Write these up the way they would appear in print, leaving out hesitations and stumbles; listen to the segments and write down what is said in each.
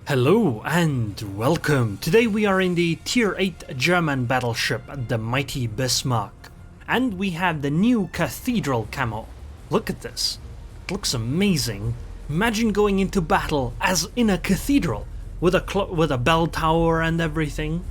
Hello and welcome. Today we are in the Tier 8 German battleship, the mighty Bismarck. And we have the new Cathedral Camo. Look at this. It looks amazing. Imagine going into battle as in a cathedral, with a bell tower and everything.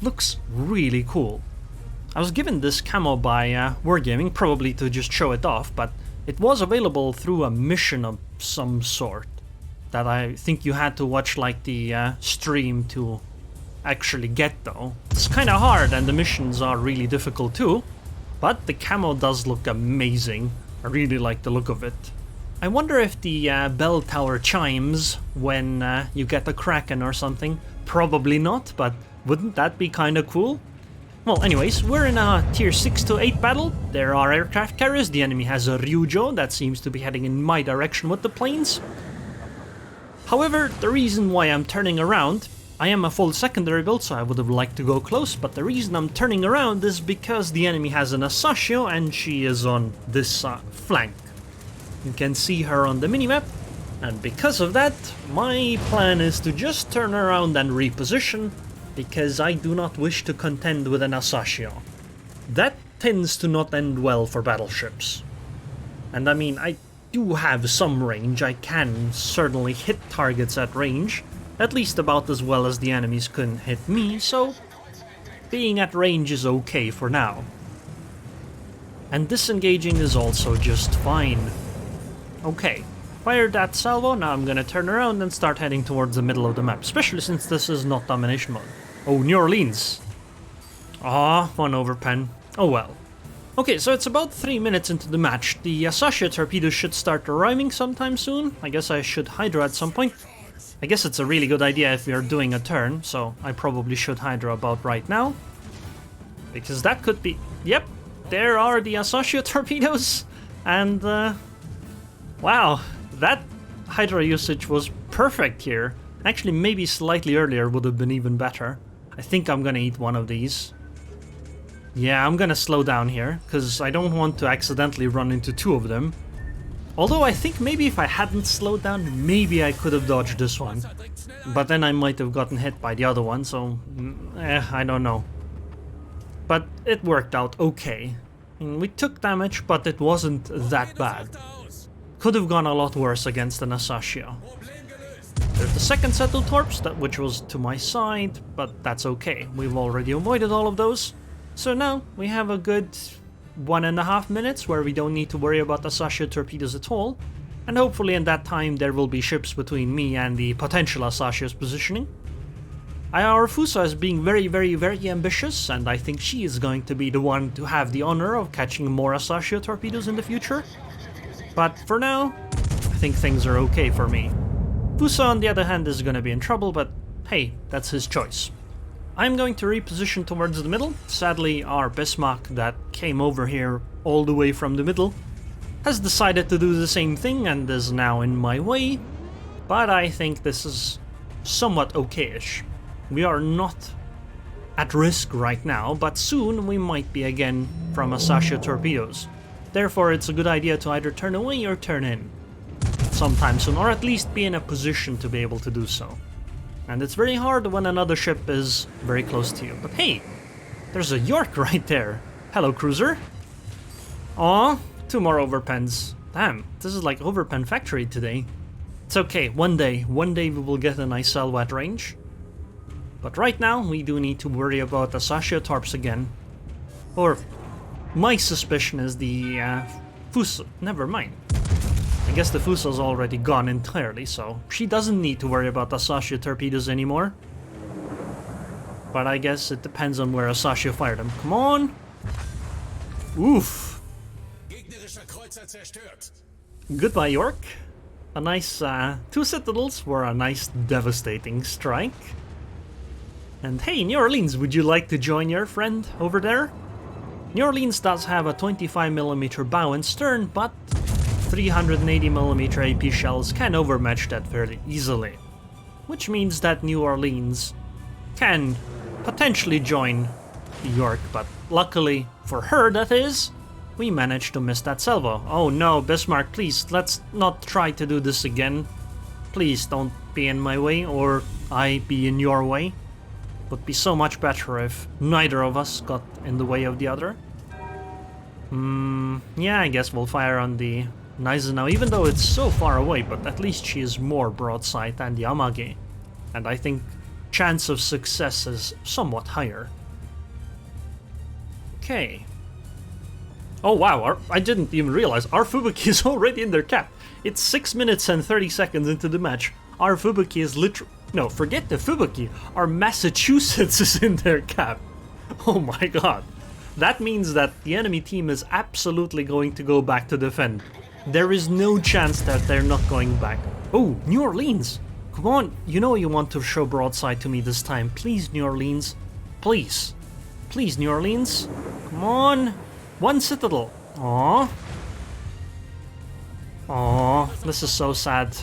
Looks really cool. I was given this camo by Wargaming, probably to just show it off, but it was available through a mission of some sort. That I think you had to watch like the stream to actually get though. It's kinda hard and the missions are really difficult too, but the camo does look amazing. I really like the look of it. I wonder if the bell tower chimes when you get a Kraken or something. Probably not, but wouldn't that be kinda cool? Well, anyways, we're in a tier 6 to 8 battle. There are aircraft carriers, the enemy has a Ryujo that seems to be heading in my direction with the planes. However, the reason why I'm turning around, I am a full secondary build, so I would have liked to go close, but the reason I'm turning around is because the enemy has an Asashio and she is on this flank. You can see her on the minimap, and because of that, my plan is to just turn around and reposition, because I do not wish to contend with an Asashio. That tends to not end well for battleships. And I mean, I do have some range. I can certainly hit targets at range, at least about as well as the enemies couldn't hit me, so being at range is okay for now. And disengaging is also just fine. Okay, fired that salvo, now I'm gonna turn around and start heading towards the middle of the map, especially since this is not domination mode. Oh, New Orleans. Ah, 1 over pen. Oh well. Okay, so it's about 3 minutes into the match. The Asashio torpedoes should start arriving sometime soon. I guess I should Hydra at some point. I guess it's a really good idea if we are doing a turn, so I probably should Hydra about right now. Because that could be... Yep, there are the Asashio torpedoes. And, wow, that Hydra usage was perfect here. Actually, maybe slightly earlier would have been even better. I think I'm gonna eat one of these. Yeah, I'm gonna slow down here, because I don't want to accidentally run into 2 of them. Although I think maybe if I hadn't slowed down, maybe I could have dodged this one. But then I might have gotten hit by the other one, so... I don't know. But it worked out okay. I mean, we took damage, but it wasn't that bad. Could have gone a lot worse against an Asashio. There's the second set of torps, which was to my side, but that's okay. We've already avoided all of those. So now we have a good 1.5 minutes where we don't need to worry about Asashio torpedoes at all, and hopefully in that time there will be ships between me and the potential Asashio's positioning. Our Fuso is being very ambitious, and I think she is going to be the one to have the honor of catching more Asashio torpedoes in the future. But for now, I think things are okay for me. Fuso on the other hand is gonna be in trouble, but hey, that's his choice. I'm going to reposition towards the middle. Sadly, our Bismarck that came over here all the way from the middle has decided to do the same thing and is now in my way, but I think this is somewhat okayish. We are not at risk right now, but soon we might be again from Asashio torpedoes. Therefore, it's a good idea to either turn away or turn in sometime soon, or at least be in a position to be able to do so. And it's very hard when another ship is very close to you. But hey, there's a York right there. Hello, cruiser. Aw, 2 more overpens. Damn, this is like overpen factory today. It's okay, one day we will get a nice salvo at range. But right now, we do need to worry about Asashio torps again. Or, my suspicion is the Fuso. Never mind. I guess the Fuso's already gone entirely, so she doesn't need to worry about Asashio torpedoes anymore. But I guess it depends on where Asashio fired them. Come on! Oof! Goodbye, York. A nice 2 citadels were a nice devastating strike. And hey, New Orleans, would you like to join your friend over there? New Orleans does have a 25mm bow and stern, but 380mm AP shells can overmatch that fairly easily. Which means that New Orleans can potentially join York, but luckily for her, that is, we managed to miss that salvo. Oh no, Bismarck, please, let's not try to do this again. Please don't be in my way, or I be in your way. Would be so much better if neither of us got in the way of the other. Yeah, I guess we'll fire on the Gneisenau, even though it's so far away, but at least she is more broadside than the Amage. And I think chance of success is somewhat higher. Okay. Oh wow, I didn't even realize our Fubuki is already in their cap. It's 6 minutes and 30 seconds into the match. Our Fubuki is literally... No, forget the Fubuki. Our Massachusetts is in their cap. Oh my god. That means that the enemy team is absolutely going to go back to defend. There is no chance that they're not going back. Oh, New Orleans. Come on, you know you want to show broadside to me this time. Please, New Orleans. Please. Please, New Orleans. Come on. One Citadel. Aww. Aww, this is so sad.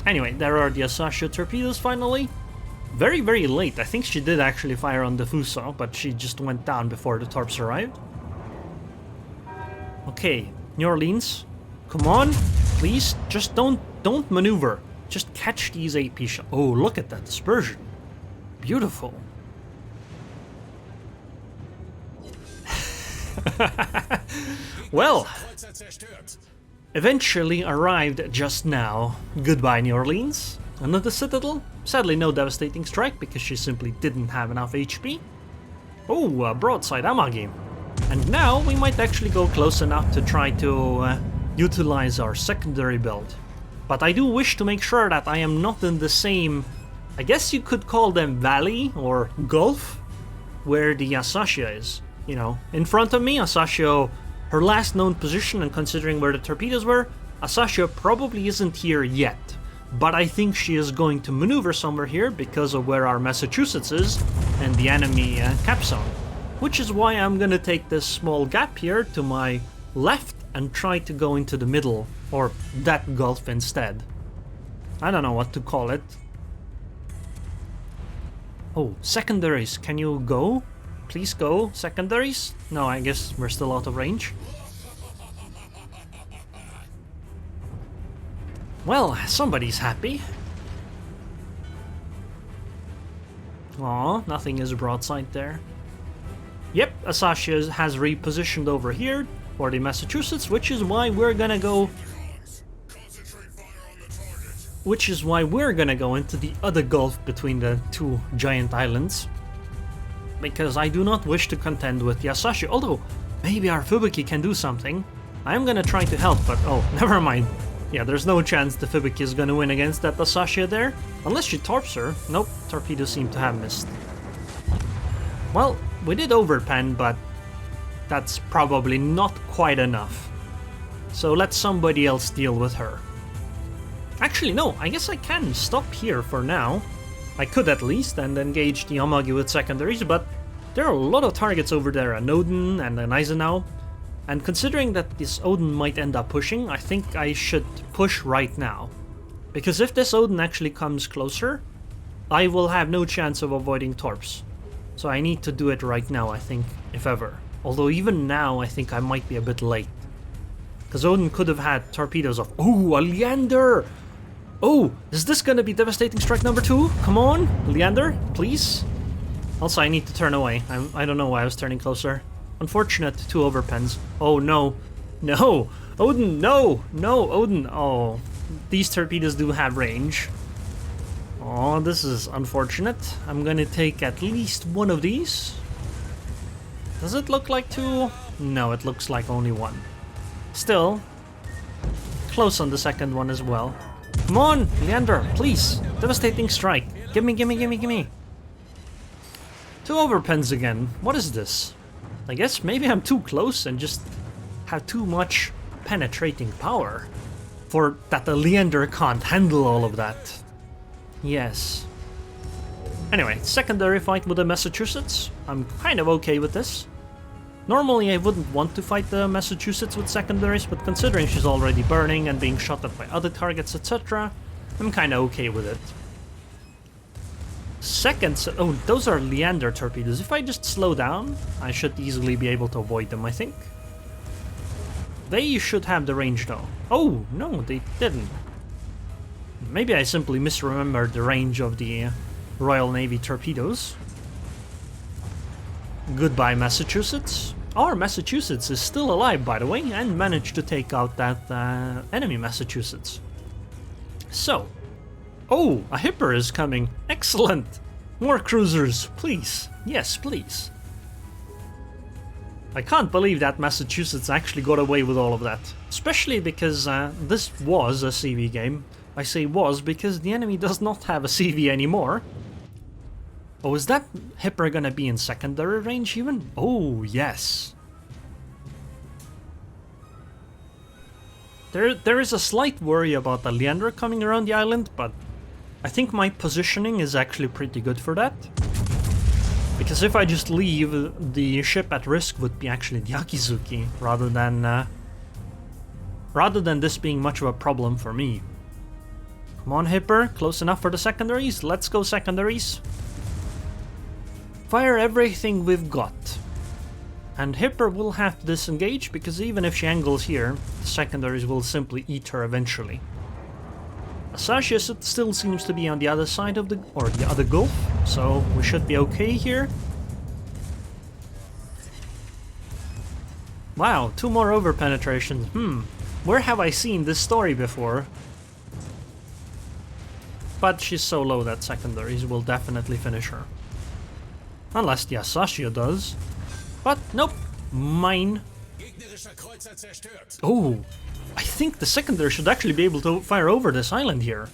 Anyway, there are the Asashio torpedoes finally. Very, very late. I think she did actually fire on the Fuso, but she just went down before the torps arrived. Okay, New Orleans. Come on, please. Just don't maneuver. Just catch these AP shots. Oh, look at that dispersion. Beautiful. Well, eventually arrived just now. Goodbye, New Orleans. Another Citadel. Sadly, no devastating strike because she simply didn't have enough HP. Oh, broadside Amagi. And now we might actually go close enough to try to utilize our secondary build. But I do wish to make sure that I am not in the same, I guess you could call them valley or gulf, where the Asashio is. You know, in front of me, Asashio, her last known position, and considering where the torpedoes were, Asashio probably isn't here yet. But I think she is going to maneuver somewhere here because of where our Massachusetts is and the enemy cap zone. Which is why I'm gonna take this small gap here to my left and try to go into the middle, or that gulf instead. I don't know what to call it. Oh, secondaries, can you go? Please go, secondaries? No, I guess we're still out of range. Well, somebody's happy. Aw, nothing is broadside there. Yep, Asashio has repositioned over here for the Massachusetts, which is why we're gonna go... Which is why we're gonna go into the other gulf between the two giant islands. Because I do not wish to contend with the Asashio, although maybe our Fubuki can do something. I'm gonna try to help, but oh, never mind. Yeah, there's no chance the Fubuki is gonna win against that Asashio there. Unless she torps her. Nope, torpedoes seem to have missed. Well, we did overpen, but that's probably not quite enough. So let somebody else deal with her. Actually, no, I guess I can stop here for now. I could at least, and engage the Amagi with secondaries, but there are a lot of targets over there, an Odin and an Gneisenau. And considering that this Odin might end up pushing, I think I should push right now. Because if this Odin actually comes closer, I will have no chance of avoiding torps. So I need to do it right now, I think, if ever. Although even now, I think I might be a bit late. Because Odin could have had torpedoes off. Oh, a Leander! Oh, is this gonna be devastating strike number 2? Come on, Leander, please. Also, I need to turn away. I don't know why I was turning closer. Unfortunate, 2 overpens. Oh no. No! Odin, no! No, Odin. Oh, these torpedoes do have range. Oh, this is unfortunate. I'm gonna take at least 1 of these. Does it look like 2? No, it looks like only 1. Still, close on the second one as well. Come on, Leander, please. Devastating strike. Gimme, gimme, gimme, gimme. 2 overpens again. What is this? I guess maybe I'm too close and just have too much penetrating power for that the Leander can't handle all of that. Yes. Anyway, secondary fight with the Massachusetts. I'm kind of okay with this. Normally I wouldn't want to fight the Massachusetts with secondaries, but considering she's already burning and being shot at by other targets, etc., I'm kinda okay with it. Oh, those are Leander torpedoes. If I just slow down, I should easily be able to avoid them, I think. They should have the range though. Oh, no, they didn't. Maybe I simply misremembered the range of the Royal Navy torpedoes. Goodbye, Massachusetts. Our Massachusetts is still alive, by the way, and managed to take out that enemy Massachusetts. So, oh, a Hipper is coming. Excellent. More cruisers, please. Yes, please. I can't believe that Massachusetts actually got away with all of that. Especially because this was a CV game. I say was because the enemy does not have a CV anymore. Oh, is that Hipper gonna be in secondary range even? Oh, yes. There is a slight worry about the Leander coming around the island, but I think my positioning is actually pretty good for that. Because if I just leave, the ship at risk would be actually the Akizuki, rather than this being much of a problem for me. Come on, Hipper, close enough for the secondaries? Let's go secondaries. Fire everything we've got. And Hipper will have to disengage, because even if she angles here, the secondaries will simply eat her eventually. Asashia still seems to be on the other side of the other gulf, so we should be okay here. Wow, 2 more over penetrations. Where have I seen this story before? But she's so low that secondaries will definitely finish her. Unless the Asashia does. But nope, mine. Oh, I think the secondary should actually be able to fire over this island here.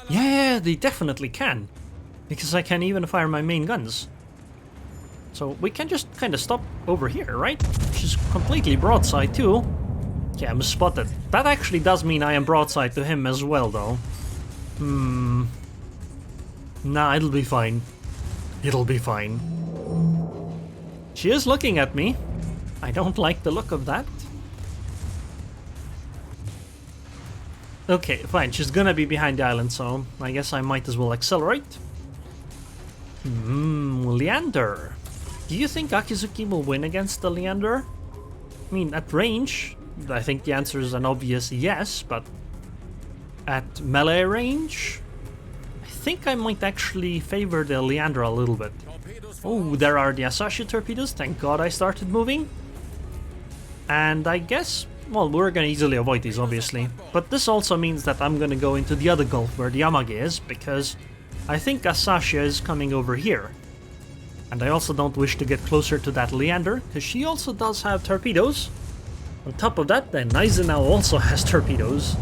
Yeah, they definitely can. Because I can even fire my main guns. So we can just kind of stop over here, right? She's completely broadside too. Yeah, I'm spotted. That actually does mean I am broadside to him as well, though. Nah, it'll be fine. It'll be fine. She is looking at me. I don't like the look of that. Okay, fine. She's gonna be behind the island, so I guess I might as well accelerate. Leander. Do you think Akizuki will win against the Leander? I mean, at range, I think the answer is an obvious yes, but at melee range, I think I might actually favor the Leander a little bit. Oh, there are the Asashia torpedoes. Thank God I started moving. And I guess, well, we're gonna easily avoid these, obviously. But this also means that I'm gonna go into the other gulf where the Yamagi is, because I think Asashia is coming over here. And I also don't wish to get closer to that Leander, because she also does have torpedoes. On top of that, then Eisenhower also has torpedoes.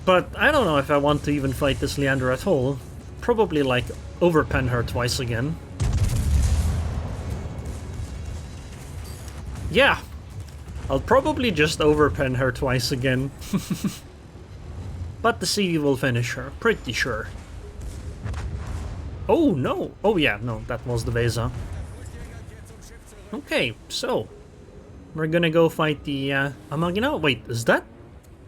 But I don't know if I want to even fight this Leander at all. Probably, like, overpen her twice again. Yeah, I'll probably just overpen her twice again. But the CV will finish her, pretty sure. Oh no! Oh yeah, no, that was the Vesa. Okay, so we're gonna go fight the Amagina. Wait, is that?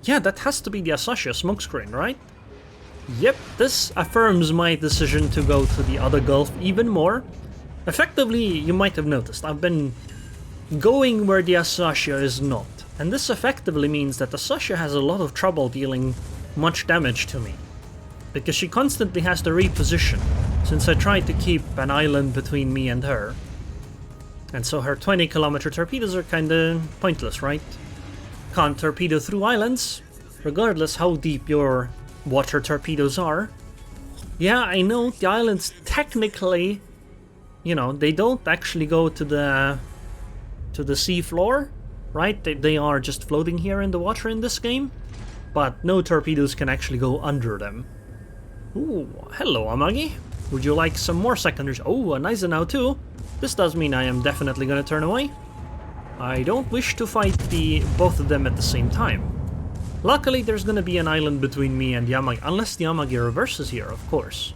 Yeah, that has to be the Asashia smokescreen, right? Yep, this affirms my decision to go to the other gulf even more. Effectively, you might have noticed, I've been going where the Asashia is not. And this effectively means that Asashia has a lot of trouble dealing much damage to me. Because she constantly has to reposition, since I tried to keep an island between me and her. And so her 20-kilometer torpedoes are kinda pointless, right? Can't torpedo through islands, regardless how deep your water torpedoes are. Yeah, I know the islands technically, you know, they don't actually go to the sea floor, right? They are just floating here in the water in this game, but no torpedoes can actually go under them. Ooh, hello Amagi. Would you like some more secondaries? Oh, a Eisenhower too. This does mean I am definitely gonna turn away. I don't wish to fight both of them at the same time. Luckily, there's gonna be an island between me and Yamagi, unless the Yamagi reverses here, of course.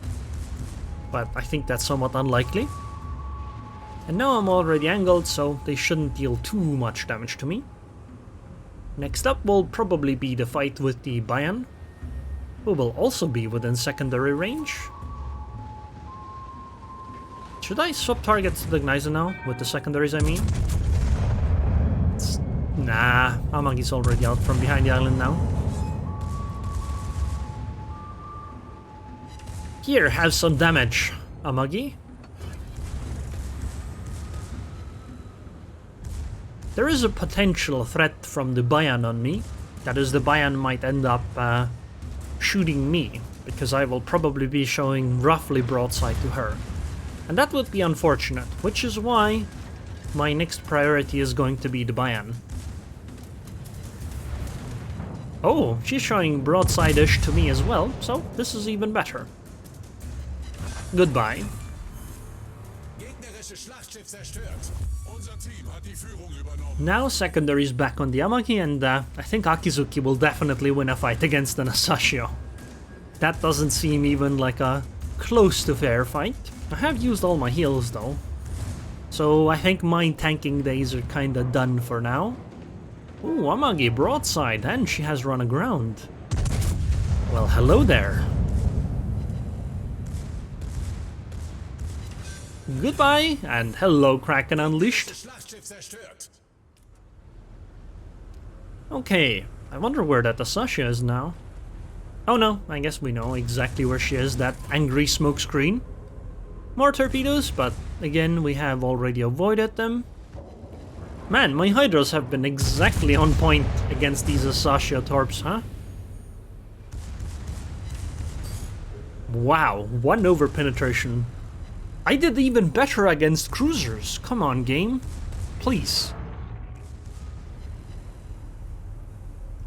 But I think that's somewhat unlikely. And now I'm already angled, so they shouldn't deal too much damage to me. Next up will probably be the fight with the Bayan, who will also be within secondary range. Should I swap targets to the Gneiser now? With the secondaries, I mean? Nah, Amagi's already out from behind the island now. Here, have some damage, Amagi. There is a potential threat from the Bayan on me. That is, the Bayan might end up shooting me, because I will probably be showing roughly broadside to her. And that would be unfortunate, which is why my next priority is going to be the Bayan. Oh, she's showing broadside-ish to me as well, so this is even better. Goodbye. Now secondary's back on the Amagi, and I think Akizuki will definitely win a fight against an Asashio. That doesn't seem even like a close to fair fight. I have used all my heals though, so I think my tanking days are kinda done for now. Ooh, Amagi broadside, and she has run aground. Well, hello there. Goodbye, and hello Kraken Unleashed. Okay, I wonder where that Asashia is now. Oh no, I guess we know exactly where she is, that angry smoke screen. More torpedoes, but again we have already avoided them. Man, my Hydras have been exactly on point against these Asashia torps, huh? Wow, 1 over penetration. I did even better against cruisers. Come on, game. Please.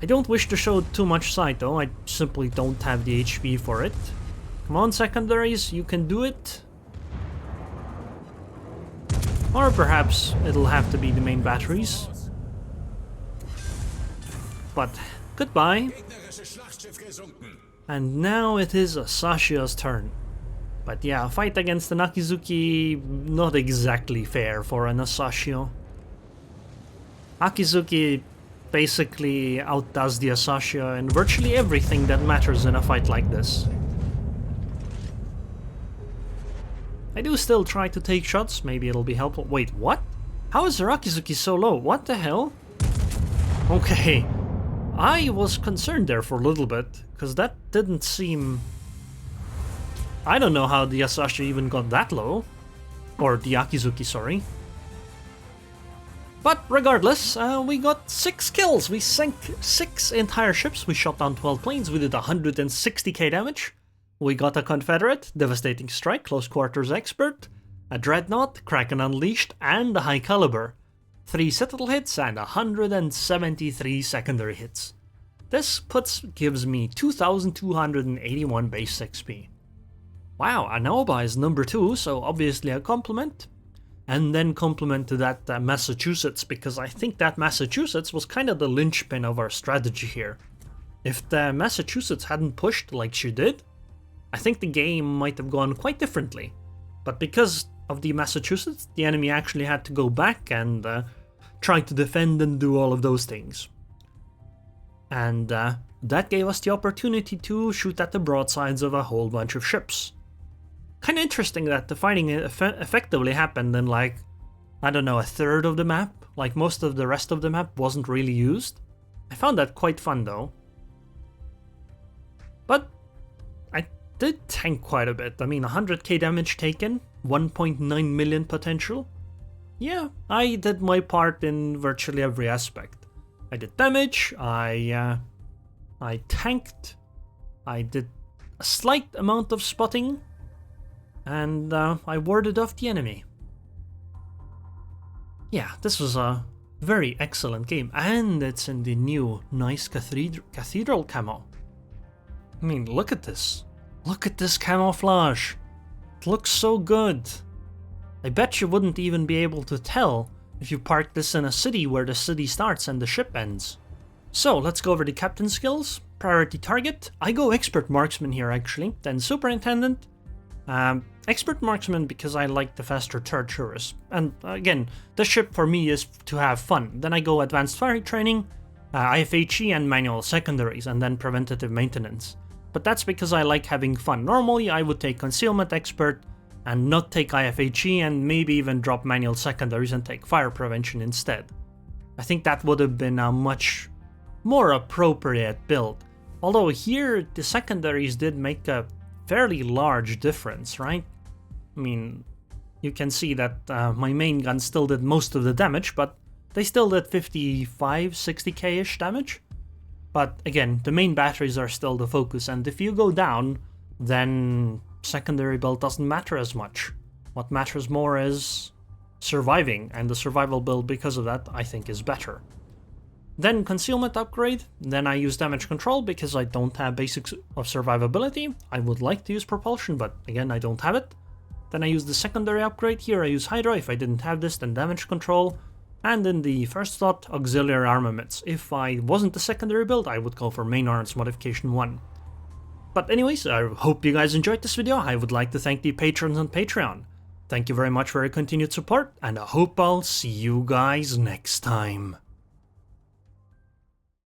I don't wish to show too much sight though, I simply don't have the HP for it. Come on, secondaries, you can do it. Or perhaps it'll have to be the main batteries. But goodbye. And now it is Asashia's turn. But yeah, a fight against an Akizuki, not exactly fair for an Asashio. Akizuki basically outdoes the Asashio in virtually everything that matters in a fight like this. I do still try to take shots, maybe it'll be helpful. Wait, what? How is their Akizuki so low? What the hell? Okay, I was concerned there for a little bit, because that didn't seem... I don't know how the Asashio even got that low. Or the Akizuki, sorry. But regardless, we got 6 kills. We sank 6 entire ships, we shot down 12 planes, we did 160k damage. We got a Confederate, Devastating Strike, Close Quarters Expert, a Dreadnought, Kraken Unleashed, and a High Caliber. 3 Citadel hits and 173 secondary hits. This gives me 2281 base XP. Wow, Anaoba is number 2, so obviously a compliment. And then compliment to that Massachusetts, because I think that Massachusetts was kind of the linchpin of our strategy here. If the Massachusetts hadn't pushed like she did, I think the game might have gone quite differently. But because of the Massachusetts, the enemy actually had to go back and try to defend and do all of those things. And that gave us the opportunity to shoot at the broadsides of a whole bunch of ships. Kind of interesting that the fighting effectively happened in like, I don't know, a third of the map. Like most of the rest of the map wasn't really used. I found that quite fun though. But I did tank quite a bit. I mean, 100k damage taken, 1.9 million potential. Yeah, I did my part in virtually every aspect. I did damage, I tanked, I did a slight amount of spotting, and I warded off the enemy. Yeah, this was a very excellent game, and it's in the new nice Cathedral Camo. I mean, look at this. Look at this camouflage. It looks so good. I bet you wouldn't even be able to tell if you parked this in a city where the city starts and the ship ends. So, let's go over the captain skills. Priority target. I go expert marksman here actually, then superintendent. Expert marksman because I like the faster torturers. And again, the ship for me is to have fun. Then I go advanced fire training, IFHE and manual secondaries, and then preventative maintenance. But that's because I like having fun. Normally I would take concealment expert and not take IFHE and maybe even drop manual secondaries and take fire prevention instead. I think that would have been a much more appropriate build. Although here the secondaries did make a fairly large difference, right? I mean, you can see that my main gun still did most of the damage, but they still did 55, 60k-ish damage. But again, the main batteries are still the focus, and if you go down, then secondary build doesn't matter as much. What matters more is surviving, and the survival build because of that I think is better. Then concealment upgrade, then I use damage control because I don't have basics of survivability. I would like to use propulsion, but again I don't have it. Then I use the secondary upgrade, here I use Hydra, if I didn't have this then damage control. And in the first slot, auxiliary armaments. If I wasn't the secondary build, I would go for main arms modification 1. But anyways, I hope you guys enjoyed this video. I would like to thank the patrons on Patreon. Thank you very much for your continued support, and I hope I'll see you guys next time.